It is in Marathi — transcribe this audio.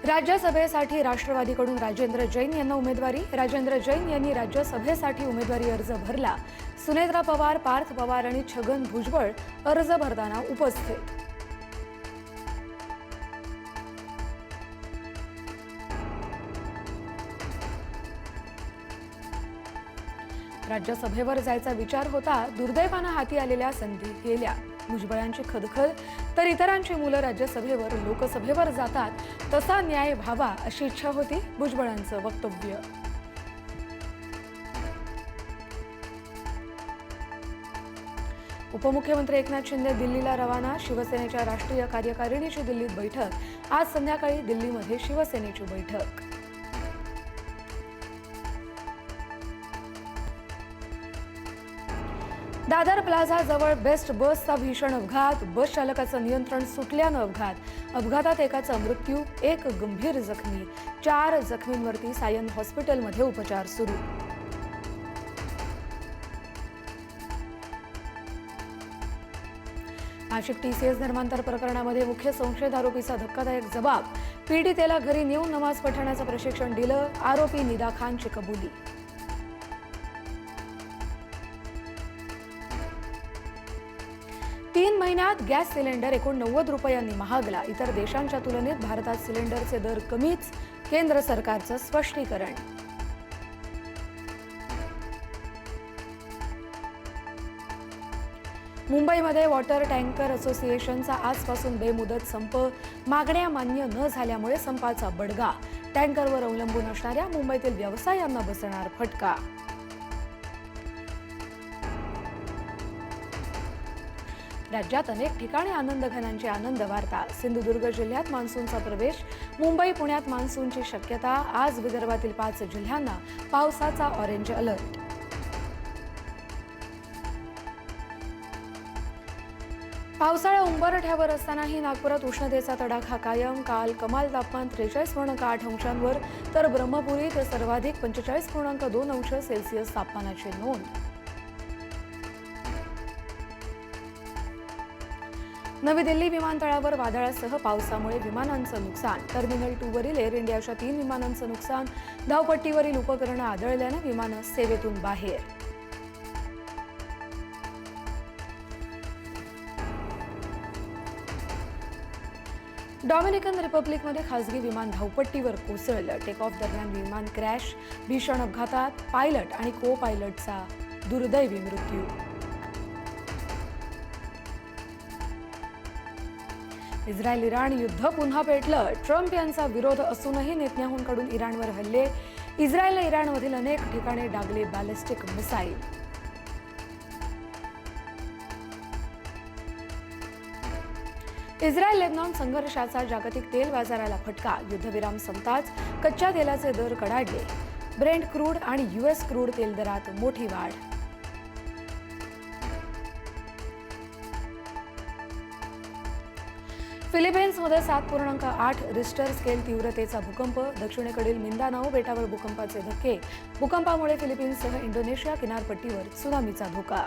राज्यसभेसाठी राष्ट्रवादीकडून राजेंद्र जैन यांना उमेदवारी। राजेंद्र जैन यांनी राज्यसभेसाठी उमेदवारी अर्ज भरला। सुनेत्रा पवार, पार्थ पवार आणि छगन भुजबळ अर्ज भरताना उपस्थित। राज्यसभेवर जायचा विचार होता, दुर्दैवाने हाती आलेल्या संधी गेल्या। भुजबळांची खदखद तर इतरांची मुलं राज्यसभेवर लोकसभेवर जातात, तसा न्याय व्हावा अशी इच्छा होती भुजबळांचं वक्तव्य। उपमुख्यमंत्री एकनाथ शिंदे दिल्लीला रवाना। शिवसेनेच्या राष्ट्रीय कार्यकारिणीची दिल्लीत बैठक। आज संध्याकाळी दिल्लीमध्ये शिवसेनेची बैठक। दादर प्लाझा जवळ बेस्ट बसचा भीषण अपघात। बस चालकाचं नियंत्रण सुटल्यानं अपघात। अपघातात एकाचा मृत्यू, एक गंभीर जखमी। 4 जखमींवरती सायन हॉस्पिटलमध्ये उपचार सुरू। नाशिक TCS धर्मांतर प्रकरणामध्ये मुख्य संशयित आरोपीचा धक्कादायक जबाब। पीडितेला घरी नेऊन नमाज पठणाचं प्रशिक्षण दिलं। आरोपी निदा खानची कबुली। तीन महिन्यात गॅस सिलेंडर 89 रुपयांनी महागला। इतर देशांच्या तुलनेत भारतात सिलेंडरचे दर कमीच, केंद्र सरकारचं स्पष्टीकरण। मुंबईमध्ये वॉटर टँकर असोसिएशनचा आजपासून बेमुदत संप। मागण्या मान्य न झाल्यामुळे संपाचा बडगा। टँकरवर अवलंबून असणाऱ्या मुंबईतील व्यवसायांना बसणार फटका। राज्यात अनेक ठिकाणी आनंदघनांची आनंद वार्ता। सिंधुदुर्ग जिल्ह्यात मान्सूनचा प्रवेश। मुंबई पुण्यात मान्सूनची शक्यता। आज विदर्भातील 5 जिल्ह्यांना पावसाचा ऑरेंज अलर्ट। पावसाळा उंबरठ्यावर असतानाही नागपुरात उष्णतेचा तडाखा कायम। काल कमाल तापमान 43.8 अंशांवर तर ब्रह्मपुरीत सर्वाधिक 45.2 अंश सेल्सिअस तापमानाची नोंद। नवी दिल्ली विमानतळावर वादळासह पावसामुळे विमानांचं नुकसान। टर्मिनल 2 वरील एअर इंडियाच्या 3 विमानांचं नुकसान। धावपट्टीवरील उपकरणं आदळल्यानं विमानं सेवेतून बाहेर। डॉमिनिकन रिपब्लिकमध्ये खासगी विमान धावपट्टीवर कोसळलं। टेक ऑफ दरम्यान विमान क्रॅश। भीषण अपघातात पायलट आणि को पायलटचा दुर्दैवी मृत्यू। इस्रायल इराण युद्ध पुन्हा पेटलं। ट्रम्प यांचा विरोध असूनही नेतन्याहूंकडून इराणवर हल्ले। इस्रायलने इराणमधील अनेक ठिकाणी डागले बॅलिस्टिक मिसाईल। इस्रायल लेबनॉन संघर्षाचा जागतिक तेल बाजाराला फटका। युद्धविराम संपताच कच्च्या तेलाचे दर कडाडले। ब्रेंट क्रूड आणि US क्रूड तेल दरात मोठी वाढ। फिलिपाईन्समध्ये 7.8 रिश्टर स्केल तीव्रतेचा भूकंप। दक्षिणेकडील मिंदानाओ बेटावर भूकंपाचे धक्के। भूकंपामुळे फिलिपाईन्ससह इंडोनेशिया किनारपट्टीवर त्सुनामीचा धोका।